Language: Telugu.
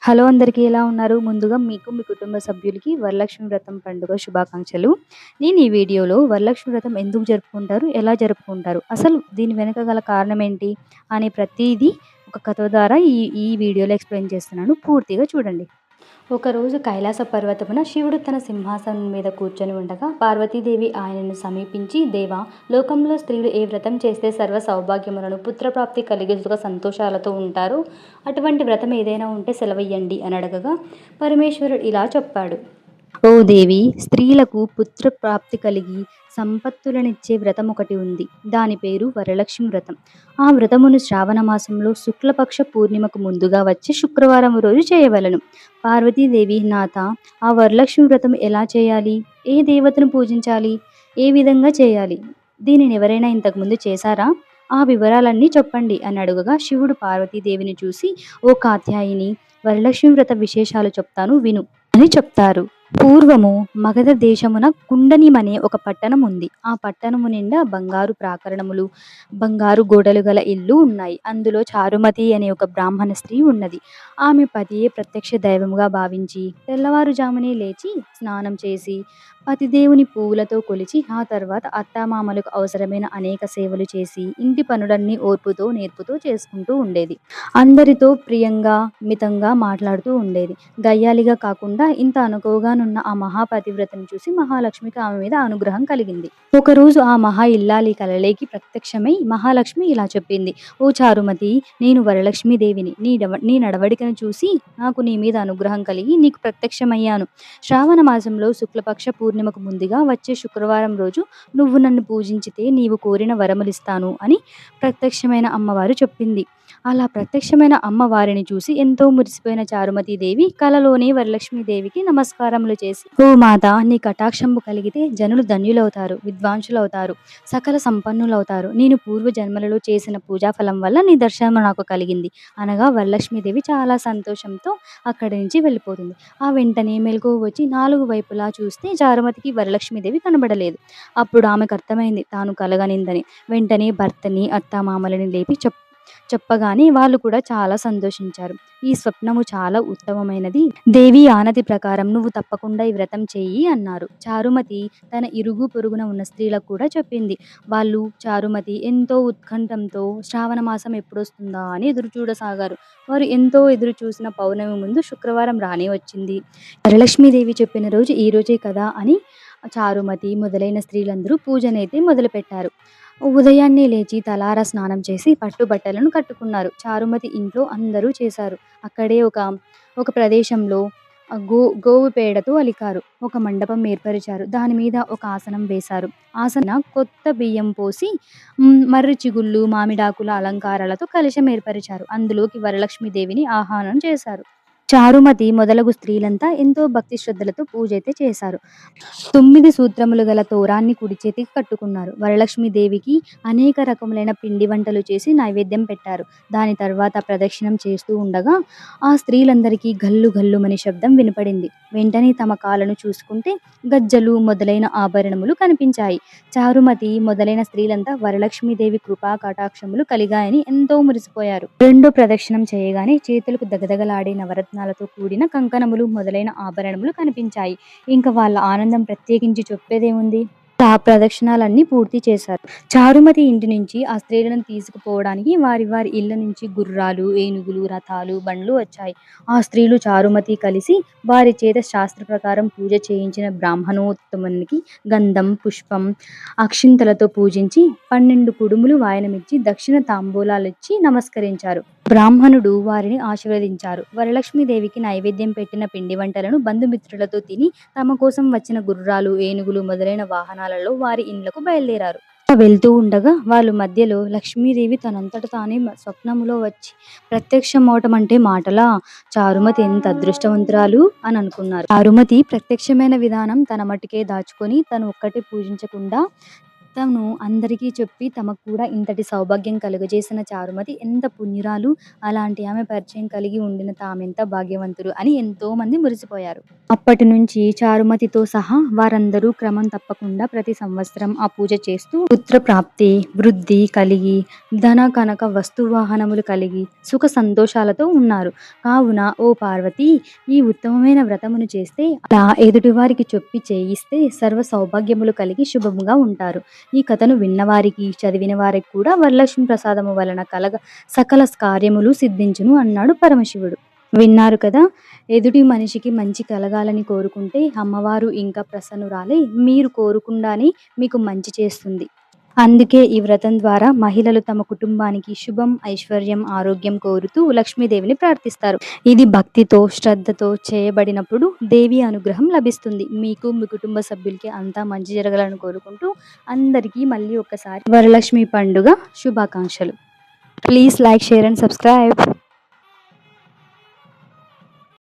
హలో అందరికీ ఎలా ఉన్నారు? ముందుగా మీకు, మీ కుటుంబ సభ్యులకి వరలక్ష్మి వ్రతం పండుగ శుభాకాంక్షలు. నేను ఈ వీడియోలో వరలక్ష్మి వ్రతం ఎందుకు జరుపుకుంటారు? ఎలా జరుపుకుంటారు? అసలు దీని వెనక గల కారణం ఏంటి? అనే ప్రతీదీ ఒక కథ ద్వారా ఈ ఈ వీడియోలో ఎక్స్‌ప్లెయిన్ చేస్తున్నాను. పూర్తిగా చూడండి. ఒకరోజు కైలాస పర్వతమున శివుడు తన సింహాసనం మీద కూర్చొని ఉండగా పార్వతీదేవి ఆయనను సమీపించి, దేవా, లోకంలో స్త్రీలు ఏ వ్రతం చేస్తే సర్వ సౌభాగ్యములను, పుత్రప్రాప్తి కలిగి సుఖ సంతోషాలతో ఉంటారో అటువంటి వ్రతం ఏదైనా ఉంటే సెలవియ్యండి అని అడగగా పరమేశ్వరుడు ఇలా చెప్పాడు. ఓ దేవి, స్త్రీలకు పుత్ర ప్రాప్తి కలిగి సంపత్తులనిచ్చే వ్రతం ఒకటి ఉంది. దాని పేరు వరలక్ష్మి వ్రతం. ఆ వ్రతమును శ్రావణ మాసంలో శుక్లపక్ష పూర్ణిమకు ముందుగా వచ్చే శుక్రవారం రోజు చేయవలెను. పార్వతీదేవి, నాథ, ఆ వరలక్ష్మి వ్రతం ఎలా చేయాలి? ఏ దేవతను పూజించాలి? ఏ విధంగా చేయాలి? దీనిని ఎవరైనా ఇంతకుముందు చేశారా? ఆ వివరాలన్నీ చెప్పండి అని అడుగగా శివుడు పార్వతీదేవిని చూసి, ఓ కాత్యాయిని, వరలక్ష్మి వ్రత విశేషాలు చెప్తాను విను అని చెప్తారు. పూర్వము మగధ దేశమున కుండనిమనే ఒక పట్టణం ఉంది. ఆ పట్టణము నిండా బంగారు ప్రాకరణములు, బంగారు గోడలు గల ఇల్లు ఉన్నాయి. అందులో చారుమతి అనే ఒక బ్రాహ్మణ స్త్రీ ఉన్నది. ఆమె పతియే ప్రత్యక్ష దైవముగా భావించి తెల్లవారుజామునే లేచి స్నానం చేసి పతిదేవుని పువ్వులతో కొలిచి ఆ తర్వాత అత్తామామలకు అవసరమైన అనేక సేవలు చేసి ఇంటి పనులన్నీ ఓర్పుతో నేర్పుతో చేసుకుంటూ ఉండేది. అందరితో ప్రియంగా మితంగా మాట్లాడుతూ ఉండేది. గయ్యాలిగా కాకుండా ఇంత అనుకువగానున్న ఆ మహాపతివ్రతను చూసి మహాలక్ష్మికి ఆమె మీద అనుగ్రహం కలిగింది. ఒకరోజు ఆ మహా ఇల్లాలి కలలేకి ప్రత్యక్షమై మహాలక్ష్మి ఇలా చెప్పింది. ఓ చారుమతి, నేను వరలక్ష్మీదేవిని. నీ నడవడికను చూసి నాకు నీ మీద అనుగ్రహం కలిగి నీకు ప్రత్యక్షమయ్యాను. శ్రావణ మాసంలో శుక్లపక్ష పూర్ణిమకు ముందుగా వచ్చే శుక్రవారం రోజు నువ్వు నన్ను పూజించితే నీవు కోరిన వరములిస్తాను అని ప్రత్యక్షమైన అమ్మవారు చెప్పింది. అలా ప్రత్యక్షమైన అమ్మవారిని చూసి ఎంతో మురిసిపోయిన చారుమతీదేవి కలలోనే వరలక్ష్మీదేవికి నమస్కారములు చేసి, ఓ మాత, నీ కటాక్షంబు కలిగితే జనులు ధన్యులవుతారు, విద్వాంసులవుతారు, సకల సంపన్నులవుతారు. నేను పూర్వ జన్మలలో చేసిన పూజాఫలం వల్ల నీ దర్శనం నాకు కలిగింది అనగా వరలక్ష్మీదేవి చాలా సంతోషంతో అక్కడి నుంచి వెళ్ళిపోతుంది. ఆ వెంటనే మెలకువ వచ్చి నాలుగు వైపులా చూస్తే చారుమతికి వరలక్ష్మీదేవి కనబడలేదు. అప్పుడు ఆమెకు అర్థమైంది తాను కలగనిందని. వెంటనే భర్తని, అత్తామామలని లేపి చెప్పగానే వాళ్ళు కూడా చాలా సంతోషించారు. ఈ స్వప్నము చాలా ఉత్తమమైనది. దేవి ఆనతి ప్రకారం నువ్వు తప్పకుండా ఈ వ్రతం చెయ్యి అన్నారు. చారుమతి తన ఇరుగు పొరుగున ఉన్న స్త్రీలకు కూడా చెప్పింది. వాళ్ళు చారుమతి ఎంతో ఉత్కంఠంతో శ్రావణ మాసం ఎప్పుడొస్తుందా అని ఎదురు చూడసాగారు. వారు ఎంతో ఎదురు చూసిన పౌర్ణమి ముందు శుక్రవారం రానే వచ్చింది. వరలక్ష్మీదేవి చెప్పిన రోజు ఈ రోజే కదా అని చారుమతి మొదలైన స్త్రీలందరూ పూజనైతే మొదలుపెట్టారు. ఉదయాన్నే లేచి తలారా స్నానం చేసి పట్టుబట్టలను కట్టుకున్నారు. చారుమతి ఇంట్లో అందరూ చేశారు. అక్కడే ఒక ప్రదేశంలో గోవు పేడతో అలికారు. ఒక మండపం ఏర్పరిచారు. దాని మీద ఒక ఆసనం వేశారు. ఆసన కొత్త బియ్యం పోసి మర్రి చిగుళ్ళు, మామిడాకుల అలంకారాలతో కలశం ఏర్పరిచారు. అందులోకి వరలక్ష్మీదేవిని ఆహ్వానం చేశారు. చారుమతి మొదలగు స్త్రీలంతా ఎంతో భక్తి శ్రద్ధలతో పూజ అయితే చేశారు. 9 సూత్రములు గల తోరాన్ని కుడి చేతికి కట్టుకున్నారు. వరలక్ష్మీదేవికి అనేక రకములైన పిండి వంటలు చేసి నైవేద్యం పెట్టారు. దాని తర్వాత ప్రదక్షిణం చేస్తూ ఉండగా ఆ స్త్రీలందరికీ గల్లు గల్లుమని శబ్దం వినపడింది. వెంటనే తమ కాళ్ళను చూసుకుంటే గజ్జలు మొదలైన ఆభరణములు కనిపించాయి. చారుమతి మొదలైన స్త్రీలంతా వరలక్ష్మీదేవి కృపా కటాక్షములు కలిగాయని ఎంతో మురిసిపోయారు. రెండో ప్రదక్షిణం చేయగానే చేతులకు దగదగలాడే నవరత్నాలతో కూడిన కంకణములు మొదలైన ఆభరణములు కనిపించాయి. ఇంకా వాళ్ళ ఆనందం ప్రత్యేకించి చెప్పేదేముంది. ఆ ప్రదక్షిణాలన్నీ పూర్తి చేశారు. చారుమతి ఇంటి నుంచి ఆ స్త్రీలను తీసుకుపోవడానికి వారి వారి ఇళ్ల నుంచి గుర్రాలు, ఏనుగులు, రథాలు, బండ్లు వచ్చాయి. ఆ స్త్రీలు చారుమతి కలిసి వారి చేత శాస్త్ర ప్రకారం పూజ చేయించిన బ్రాహ్మణోత్తమునికి గంధం, పుష్పం, అక్షింతలతో పూజించి 12 కుడుములు వాయనమిచ్చి దక్షిణ తాంబూలాలిచ్చి నమస్కరించారు. బ్రాహ్మణుడు వారిని ఆశీర్వదించారు. వరలక్ష్మీదేవికి నైవేద్యం పెట్టిన పిండి వంటలను బంధుమిత్రులతో తిని తమ కోసం వచ్చిన గుర్రాలు, ఏనుగులు మొదలైన వాహనాలలో వారి ఇండ్లకు బయలుదేరారు. వెళ్తూ ఉండగా వాళ్ళు మధ్యలో లక్ష్మీదేవి తనంతట తానే స్వప్నములో వచ్చి ప్రత్యక్షమవటం అంటే మాటలా? చారుమతి ఎంత అదృష్టవంతురాలు అని అనుకున్నారు. చారుమతి ప్రత్యక్షమైన విధానం తన మటుకే దాచుకొని తను ఒక్కటే పూజించకుండా తను అందరికీ చెప్పి తమకు కూడా ఇంతటి సౌభాగ్యం కలుగజేసిన చారుమతి ఎంత పుణ్యురాలు, అలాంటి ఆమె పరిచయం కలిగి ఉండిన తామెంత భాగ్యవంతులు అని ఎంతోమంది మురిసిపోయారు. అప్పటి నుంచి చారుమతితో సహా వారందరూ క్రమం తప్పకుండా ప్రతి సంవత్సరం ఆ పూజ చేస్తూ పుత్ర ప్రాప్తి, వృద్ధి కలిగి, ధన కనక వస్తువాహనములు కలిగి సుఖ సంతోషాలతో ఉన్నారు. కావున ఓ పార్వతి, ఈ ఉత్తమమైన వ్రతమును చేస్తే, అలా ఎదుటివారికి చెప్పి చేయిస్తే సర్వ సౌభాగ్యములు కలిగి శుభముగా ఉంటారు. ఈ కథను విన్నవారికి, చదివిన వారికి కూడా వరలక్ష్మి ప్రసాదము వలన కలగ సకల కార్యములు సిద్ధించును అన్నాడు పరమశివుడు. విన్నారు కదా! ఎదుటి మనిషికి మంచి కలగాలని కోరుకుంటే అమ్మవారు ఇంకా ప్రసన్నురాలై మీరు కోరుకుండానే మీకు మంచి చేస్తుంది. అందుకే ఈ వ్రతం ద్వారా మహిళలు తమ కుటుంబానికి శుభం, ఐశ్వర్యం, ఆరోగ్యం కోరుతూ లక్ష్మీదేవిని ప్రార్థిస్తారు. ఇది భక్తితో, శ్రద్ధతో చేయబడినప్పుడు దేవి అనుగ్రహం లభిస్తుంది. మీకు, మీ కుటుంబ సభ్యులకి అంతా మంచి జరగాలని కోరుకుంటూ అందరికీ మళ్ళీ ఒక్కసారి వరలక్ష్మి పండుగ శుభాకాంక్షలు. Please like, share and subscribe.